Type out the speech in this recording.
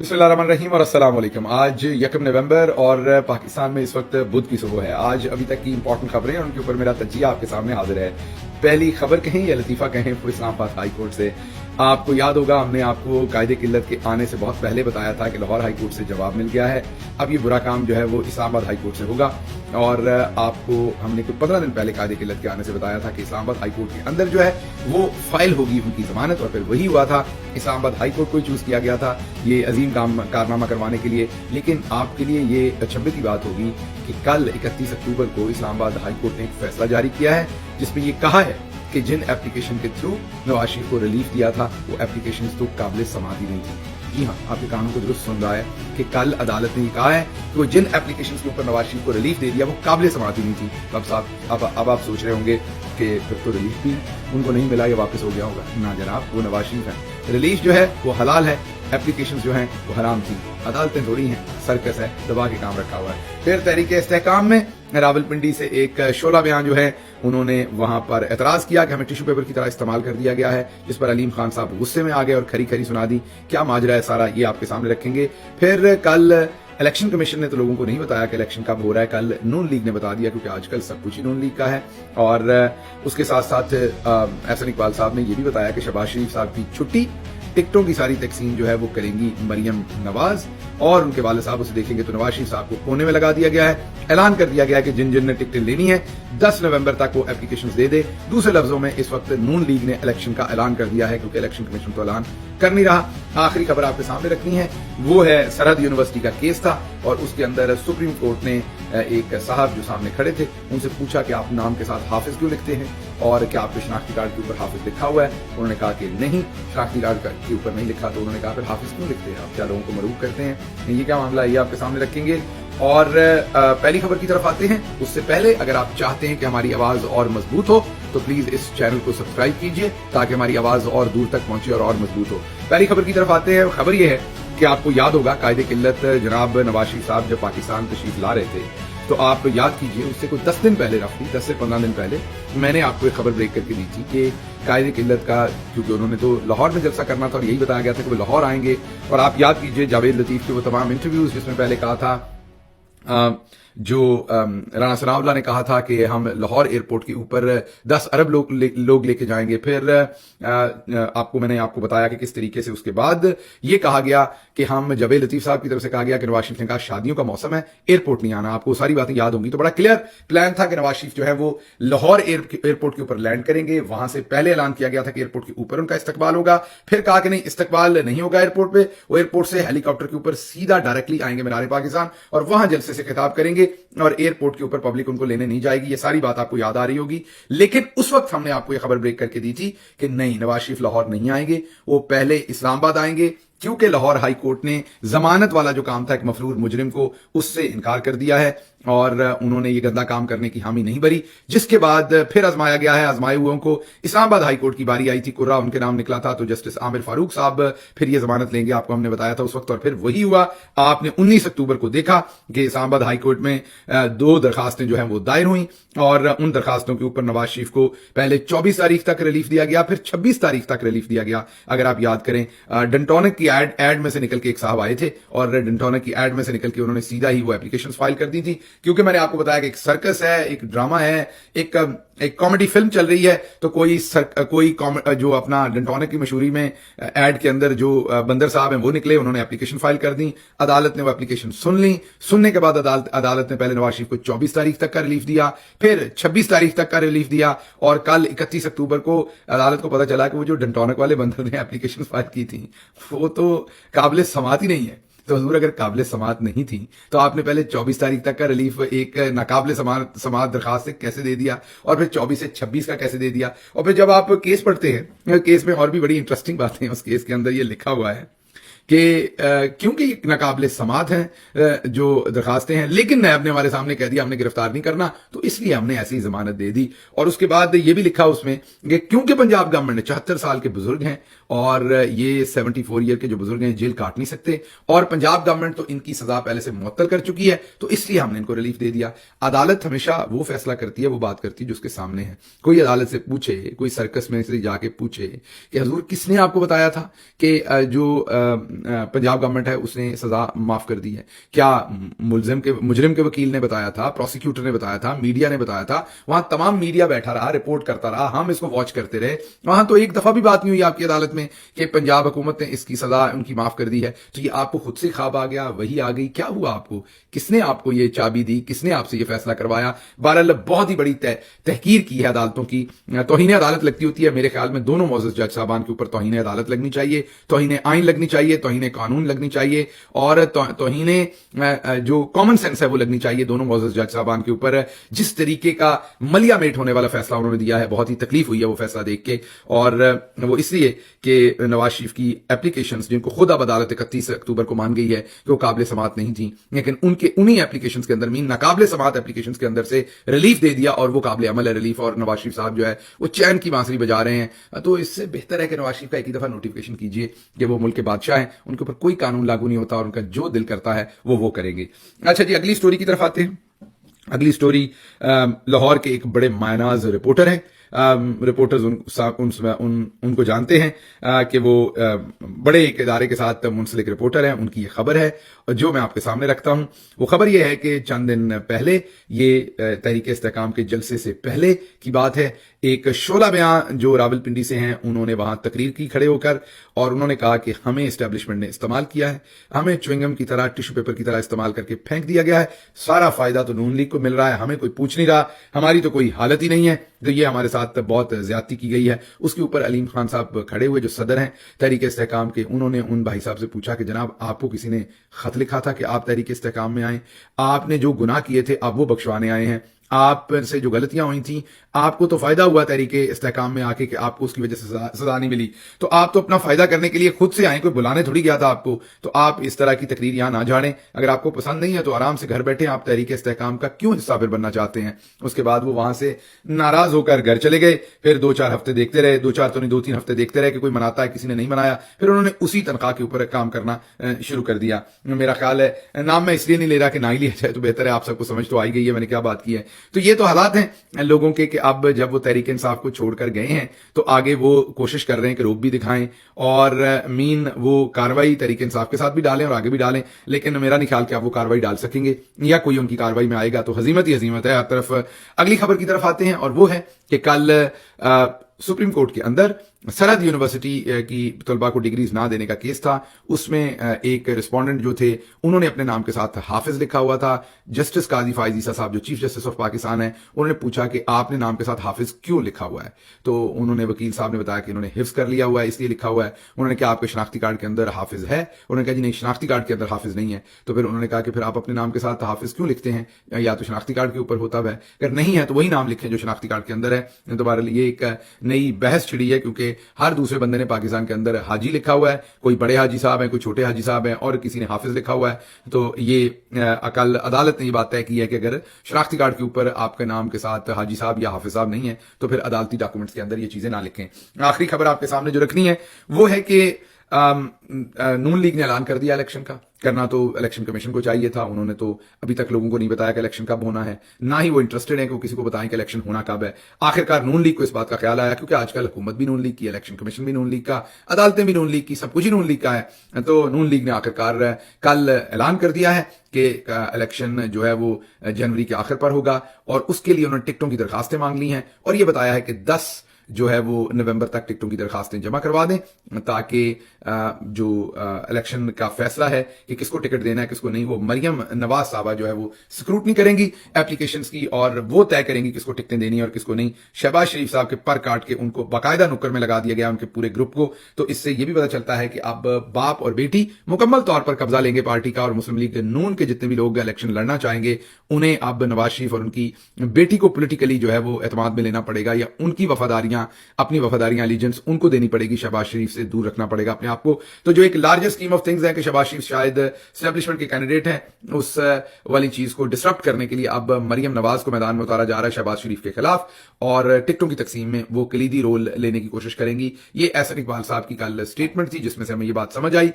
बिस्मिल्लाहिर्रहमानिर्रहीम और अस्सलाम वालेकुम। आज 1 नवंबर और पाकिस्तान में इस वक्त बुध की सुबह है। आज अभी तक की इंपॉर्टेंट खबरें और उनके ऊपर मेरा तजिया आपके सामने हाजिर है। पहली खबर कहें या लतीफ़ा कहें वो इस्लामाबाद हाई कोर्ट से। आपको याद होगा हमने आपको कायदे किल्लत के आने से बहुत पहले बताया था कि लाहौर हाई कोर्ट से जवाब मिल गया है। अब ये बुरा काम जो है वो इस्लामाबाद हाई कोर्ट से होगा और आपको हमने कुछ 15 दिन पहले कायदे किल्लत के आने से बताया था कि इस्लामाबाद हाई कोर्ट के अंदर जो है वो फाइल होगी उनकी जमानत, और फिर वही हुआ था। इस्लामाबाद हाई कोर्ट को ही चूज किया गया था ये अजीम कारनामा करवाने के लिए। लेकिन आपके लिए ये अचंभे की बात होगी कि कल 31 अक्टूबर को इस्लामाबाद हाई कोर्ट ने एक फैसला जारी किया है जिसमें ये कहा है कि जिन एप्लीकेशन के थ्रू नवाज शरीफ को रिलीफ दिया था वो एप्लीकेशन तो काबिल समाअत नहीं थी। जी हाँ, आपके कानों को दुरुस्त सुन रहा है कि कल अदालत ने कहा है कि वो जिन एप्लीकेशन के ऊपर नवाज शरीफ को रिलीफ दे दिया वो काबिल समाअत नहीं थी। अब आप सोच रहे होंगे कि फिर तो रिलीफ भी उनको नहीं मिला या वापस हो गया होगा। ना जनाब, वो नवाज शरीफ है। रिलीफ जो है वो हलाल है, एप्लीकेशन जो हैं वो हराम थी। अदालतें थोड़ी हैं, सर्कस है, दबा के काम रखा हुआ है। फिर तहरीक इस्तेहकाम में रावलपिंडी से एक शोला बयान जो है उन्होंने वहां पर एतराज किया कि हमें टिश्यू पेपर की तरह इस्तेमाल कर दिया गया है, जिस पर अलीम खान साहब गुस्से में आ गए और खरी खरी सुना दी। क्या माजरा है सारा, ये आपके सामने रखेंगे। फिर कल इलेक्शन कमीशन ने तो लोगों को नहीं बताया कि इलेक्शन कब हो रहा है, कल नून लीग ने बता दिया क्योंकि आजकल सब कुछ ही नून लीग का है। और उसके साथ साथ एहसन इकबाल साहब ने यह भी बताया कि शहबाज शरीफ साहब की छुट्टी, टिकटों की सारी तकसीम जो है वो करेंगी मरियम नवाज और उनके वाले साहब उसे देखेंगे। तो नवाज शरीफ साहब को कोने में लगा दिया गया है। ऐलान कर दिया गया है कि जिन जिन ने टिकटें लेनी है 10 नवंबर तक वो एप्लीकेशंस दे दे। दूसरे लफ्जों में इस वक्त नून लीग ने इलेक्शन का ऐलान कर दिया है क्योंकि इलेक्शन कमीशन तो ऐलान कर नहीं रहा। आखिरी खबर आपके सामने रखनी है वो है सरहद यूनिवर्सिटी का केस था और उसके अंदर सुप्रीम कोर्ट ने एक साहब जो सामने खड़े थे उनसे पूछा कि आप नाम के साथ हाफिज क्यों लिखते हैं और क्या आपके शनाख्ती कार्ड के ऊपर हाफिज लिखा हुआ है। उन्होंने कहा कि नहीं, शनाख्ती कार्ड के ऊपर नहीं लिखा। तो उन्होंने कहा फिर हाफिज क्यों लिखते हैं आप, क्या लोगों को मरूब करते हैं, ये क्या मामला है, ये आपके सामने रखेंगे। और पहली खबर की तरफ आते हैं। उससे पहले अगर आप चाहते हैं कि हमारी आवाज और मजबूत हो तो प्लीज इस चैनल को सब्सक्राइब कीजिए ताकि हमारी आवाज और दूर तक पहुंचे और मजबूत हो। पहली खबर की तरफ आते हैं। खबर यह है कि आपको याद होगा कायदे किल्लत जनाब नवाज शरीफ साहब जब पाकिस्तान तशरीफ ला रहे थे तो आप याद कीजिए उससे कुछ 10 दिन पहले, रफली 10 से 15 दिन पहले मैंने आपको एक खबर ब्रेक करके दी थी कि कायदे किल्लत का, क्योंकि उन्होंने तो लाहौर में जलसा करना था और यही बताया गया था कि वो लाहौर आएंगे। और आप याद कीजिए जावेद लतीफ के वो तमाम इंटरव्यूज जिसमें पहले कहा था जो राणा सनाउल्लाह ने कहा था कि हम लाहौर एयरपोर्ट के ऊपर 10 अरब लोग लेके जाएंगे। फिर मैंने आपको बताया कि किस तरीके से उसके बाद ये कहा गया कि हम जावेद लतीफ साहब की तरफ से कहा गया कि नवाज शरीफ ने कहा शादियों का मौसम है, एयरपोर्ट नहीं आना। आपको सारी बातें याद होंगी। तो बड़ा क्लियर प्लान था कि नवाज शरीफ जो है वो लाहौर एयरपोर्ट के ऊपर लैंड करेंगे। वहां से पहले ऐलान किया गया था कि एयरपोर्ट के ऊपर उनका इस्तकबाल होगा। फिर कहा कि नहीं, इस्तकबाल नहीं होगा एयरपोर्ट पे, वो एयरपोर्ट से हेलीकॉप्टर के ऊपर सीधा डायरेक्टली आएंगे मीनार पाकिस्तान और वहां जलसे से खिताब करेंगे और एयरपोर्ट के ऊपर पब्लिक उनको लेने नहीं जाएगी। ये सारी बात आपको याद आ रही होगी। लेकिन उस वक्त हमने आपको ये खबर ब्रेक करके दी थी कि नहीं, नवाज शरीफ लाहौर नहीं आएंगे, वो पहले इस्लामाबाद आएंगे क्योंकि लाहौर हाई कोर्ट ने जमानत वाला जो काम था एक मफरूर मुजरिम को, उससे इनकार कर दिया है और उन्होंने ये गंदा काम करने की हामी नहीं भरी। जिसके बाद फिर आजमाया गया है। आजमाए हुओं को इस्लामाबाद हाई कोर्ट की बारी आई थी, कुर्रा उनके नाम निकला था, तो जस्टिस आमिर फारूक साहब फिर ये जमानत लेंगे, आपको हमने बताया था उस वक्त। और फिर वही हुआ। आपने 19 अक्टूबर को देखा कि इस्लामाबाद हाई कोर्ट में 2 दरखास्तें जो है वो दायर हुई और उन दरखास्तों के ऊपर नवाज शरीफ को पहले 24 तारीख तक रिलीफ दिया गया, फिर 26 तारीख तक रिलीफ दिया गया। अगर आप याद करें, डंटोनिक की एड में से निकल के एक साहब आए थे और डंटोनिक की एड में से निकल के उन्होंने सीधा ही वो एप्लीकेशन फाइल कर दी थी। क्योंकि मैंने आपको बताया कि एक सर्कस है, एक ड्रामा है, एक कॉमेडी फिल्म चल रही है। तो कोई जो अपना डंटोनिक की मशहूरी में एड के अंदर जो बंदर साहब हैं वो निकले, उन्होंने एप्लीकेशन फाइल कर दी। अदालत ने वो एप्लीकेशन सुन ली। सुनने के बाद अदालत ने पहले नवाज शरीफ को 24 तारीख तक का रिलीफ दिया, फिर 26 तारीख तक का रिलीफ दिया और कल 31 अक्टूबर को अदालत को पता चला कि वो जो डंटोनिक वाले बंदर ने एप्लीकेशन फाइल की थी वो तो काबिल समाअत ही नहीं है। तो हजूर, अगर काबिल समाअत नहीं थी तो आपने पहले 24 तारीख तक का रिलीफ एक नाकाबिल समाअत दरखास्त से कैसे दे दिया और फिर 24 से 26 का कैसे दे दिया। और फिर जब आप केस पढ़ते हैं, केस में और भी बड़ी इंटरेस्टिंग बातें हैं। उस केस के अंदर ये लिखा हुआ है कि क्योंकि नाकाबिल समाअत हैं जो दरखास्तें हैं, लेकिन नायब ने हमारे सामने कह दिया हमने गिरफ्तार नहीं करना, तो इसलिए हमने ऐसी जमानत दे दी। और उसके बाद ये भी लिखा उसमें कि क्योंकि पंजाब गवर्नमेंट 74 साल के बुजुर्ग हैं और ये 74 ईयर के जो बुजुर्ग हैं जेल काट नहीं सकते और पंजाब गवर्नमेंट तो इनकी सजा पहले से मुअत्तल कर चुकी है, तो इसलिए हमने इनको रिलीफ दे दिया। अदालत हमेशा वो फैसला करती है, वो बात करती है जो उसके सामने है। कोई अदालत से पूछे, कोई सर्कस में से जाके पूछे कि हजूर किसने आपको बताया था कि जो पंजाब गवर्नमेंट है उसने सजा माफ कर दी है? क्या मुजरिम के वकील ने बताया था, प्रोसिक्यूटर ने बताया था, मीडिया ने बताया था, वहां तमाम मीडिया बैठा रहा, रिपोर्ट करता रहा, हम इसको वॉच करते रहे, वहां तो एक दफा भी बात नहीं हुई आपकी अदालत में कि पंजाब हुकूमत ने इसकी सजा उनकी माफ कर दी है। तो ये आपको खुद से ख्वाब आ गया, वही आ गई, क्या हुआ आपको? किसने आपको ये चाबी दी? किसने आपसे ये फैसला करवाया? बहरहाल बहुत ही बड़ी तहकीर की है अदालतों की। तौहीन अदालत लगती होती है, मेरे ख्याल में दोनों मोअज़्ज़ज़ जज साहबान के ऊपर तौहीन अदालत लगनी चाहिए, तौहीन आइन लगनी चाहिए, तौहीन कानून लगनी चाहिए, और तौहीन जो कॉमन सेंस है वो लगनी चाहिए दोनों मोअज़्ज़ज़ जज साहबान के ऊपर। जिस तरीके का मलिया मेट होने वाला फैसला उन्होंने दिया है, बहुत ही तकलीफ हुई है वो फैसला देख के, और वो इसलिए कि नवाज शरीफ की एप्लीकेशंस जिनको खुद अब अदालत 31 अक्टूबर को मान गई है कि वो काबिल समात नहीं थी, लेकिन उन्हीं एप्लीकेशंस के अंदर मीन नाकाबिल समात एप्लीकेशंस के अंदर से रिलीफ दे दिया, और वो काबिल अमल है रिलीफ, और नवाज शरीफ साहब जो है वो चैन की बांसुरी बजा रहे हैं। तो इससे बेहतर है कि नवाज शरीफ का एक ही दफा नोटिफिकेशन कीजिए कि वो मुल्क के बादशाह हैं, उनके ऊपर कोई कानून लागू नहीं होता, और उनका जो दिल करता है वो करेंगे। अच्छा जी, अगली स्टोरी की तरफ आते हैं। अगली स्टोरी लाहौर के एक बड़े मायनाज रिपोर्टर हैं, रिपोर्टर्स उनको जानते हैं कि वो बड़े एक इदारे के साथ मुंसलिक रिपोर्टर हैं। उनकी ये खबर है जो मैं आपके सामने रखता हूं। वो खबर ये है कि चंद दिन पहले, ये तहरीक इस्तेहकाम के जलसे से पहले की बात है, एक शोला बयां जो रावलपिंडी से हैं उन्होंने वहां तकरीर की खड़े होकर, और उन्होंने कहा कि हमें एस्टेब्लिशमेंट ने इस्तेमाल किया है, हमें च्युइंगम की तरह, टिश्यू पेपर की तरह इस्तेमाल करके फेंक दिया गया है, सारा फायदा तो नून लीग को मिल रहा है, हमें कोई पूछ नहीं रहा, हमारी तो कोई हालत ही नहीं है, तो ये हमारे साथ बहुत ज्यादती की गई है। उसके ऊपर अलीम खान साहब खड़े हुए जो सदर हैं तहरीक इस्तेहकाम के, उन्होंने उन भाई साहब से पूछा कि जनाब आपको किसी ने खत लिखा था कि आप तहरीक इस्तेहकाम में आए, आपने जो गुनाह किए थे आप वो बख्शवाने आए हैं, आप से जो गलतियां हुई थी आपको तो फायदा हुआ तहरीके इस्तेहकाम में आके कि आपको उसकी वजह से सजा नहीं मिली, तो आप तो अपना फायदा करने के लिए खुद से आए, कोई बुलाने थोड़ी गया था आपको। तो आप इस तरह की तकरीर यहां ना झाड़ें, अगर आपको पसंद नहीं है तो आराम से घर बैठे आप तहरीके इस्तेहकाम का क्यों हिस्सा फिर बनना चाहते हैं। उसके बाद वो वहां से नाराज होकर घर चले गए, फिर 2-4 हफ्ते देखते रहे, 2-4 तो नहीं 2-3 हफ्ते देखते रहे कि कोई मनाता है, किसी ने नहीं मनाया, फिर उन्होंने उसी तनख्वाह के ऊपर काम करना शुरू कर दिया। मेरा ख्याल है, नाम मैं इसलिए नहीं ले रहा कि ना ही लिया जाए तो बेहतर है, आप सबको समझ तो आई गई है मैंने क्या बात की है। तो ये तो हालात हैं लोगों के कि अब जब वो तहरीक इंसाफ को छोड़कर गए हैं तो आगे वो कोशिश कर रहे हैं कि रोक भी दिखाएं, और मीन वो कार्रवाई तहरीक इंसाफ के साथ भी डालें और आगे भी डालें, लेकिन मेरा नहीं ख्याल कि आप वो कार्रवाई डाल सकेंगे या कोई उनकी कार्रवाई में आएगा तो हजीमत ही हजीमत है हर तरफ। अगली खबर की तरफ आते हैं, और वो है कि कल सुप्रीम कोर्ट के अंदर सरहद यूनिवर्सिटी की तलबा को डिग्रीज ना देने का केस था, उसमें एक रिस्पोंडेंट जो थे उन्होंने अपने नाम के साथ हाफिज लिखा हुआ था। जस्टिस काजी फायज ईसा साहब जो चीफ जस्टिस ऑफ पाकिस्तान है, उन्होंने पूछा कि आपने नाम के साथ हाफिज क्यों लिखा हुआ है, तो उन्होंने वकील साहब ने बताया कि उन्होंने हिफ्ज कर लिया हुआ है इसलिए लिखा हुआ है। उन्होंने कहा आपके शनाख्ती कार्ड के अंदर हाफिज है, उन्होंने कहा जी नहीं शनाख्ती कार्ड के अंदर हाफिज नहीं है। तो फिर उन्होंने कहा कि फिर आप अपने नाम के साथ हाफिज क्यों लिखते हैं, या तो शनाख्ती कार्ड के ऊपर होता है, अगर नहीं है तो वही नाम लिखें जो शनाख्ती कार्ड के अंदर है। तो बहरहाल ये एक नई बहस छिड़ी है, क्योंकि हर दूसरे बंदे ने पाकिस्तान के अंदर हाजी लिखा हुआ है, कोई बड़े हाजी साहब हैं, कोई छोटे हाजी साहब हैं, और किसी ने हाफिज लिखा हुआ है। तो ये कल अदालत ने ये बात तय की है कि अगर शनाख्ती कार्ड के ऊपर आपके नाम के साथ हाजी साहब या हाफिज साहब नहीं है तो फिर अदालती डॉक्यूमेंट्स के अंदर ये चीजें ना लिखें। आखिरी खबर आपके सामने जो रखनी है वो है कि नून लीग ने ऐलान कर दिया इलेक्शन का, करना तो इलेक्शन कमीशन को चाहिए था, उन्होंने तो अभी तक लोगों को नहीं बताया कि इलेक्शन कब होना है, ना ही वो इंटरेस्टेड है कि वो किसी को बताएं कि इलेक्शन होना कब है। आखिरकार नून लीग को इस बात का ख्याल आया, क्योंकि आजकल हुकूमत भी नून लीग की, इलेक्शन कमीशन भी नून लीग का, अदालतें भी नून लीग की, सब कुछ ही नून लीग का है। तो नून लीग ने आखिरकार कल ऐलान कर दिया है कि इलेक्शन जो है वो जनवरी के आखिर पर होगा, और उसके लिए उन्होंने टिकटों की दरखास्तें मांग ली हैं, और ये बताया है कि 10 जो है वो नवंबर तक टिकटों की दरखास्तें जमा करवा दें, ताकि जो इलेक्शन का फैसला है कि किसको टिकट देना है किसको नहीं, वो मरियम नवाज साहबा जो है वो स्क्रूटनी करेंगी एप्लीकेशंस की, और वो तय करेंगी किसको टिकटें देनी है और किसको नहीं। शहबाज शरीफ साहब के पर काट के उनको बाकायदा नुक्कड़ में लगा दिया गया उनके पूरे ग्रुप को। तो इससे ये भी पता चलता है कि अब बाप और बेटी मुकम्मल तौर पर कब्जा लेंगे पार्टी का, और मुस्लिम लीग नून के जितने भी लोग इलेक्शन लड़ना चाहेंगे उन्हें अब नवाज शरीफ और उनकी बेटी को पोलिटिकली जो है वो एतमाद में लेना पड़ेगा, या उनकी वफादारियां, अपनी वफादारियां, एलिजेंस उनको देनी पड़ेगी, शहबाज शरीफ से दूर रखना पड़ेगा अपने आप को। तो जो एक लार्जर स्कीम ऑफ थिंग्स है कि शहबाज शरीफ शायद एस्टेब्लिशमेंट के कैंडिडेट हैं, उस वाली चीज को डिसरप्ट करने के लिए अब मरियम नवाज को मैदान में उतारा जा रहा है शहबाज शरीफ के खिलाफ, और टिकटों की तकसीम में वो कलीदी रोल लेने की कोशिश करेंगी। ये एहसन इकबाल साहब की कल स्टेटमेंट थी जिसमें से हमें ये बात समझ आई।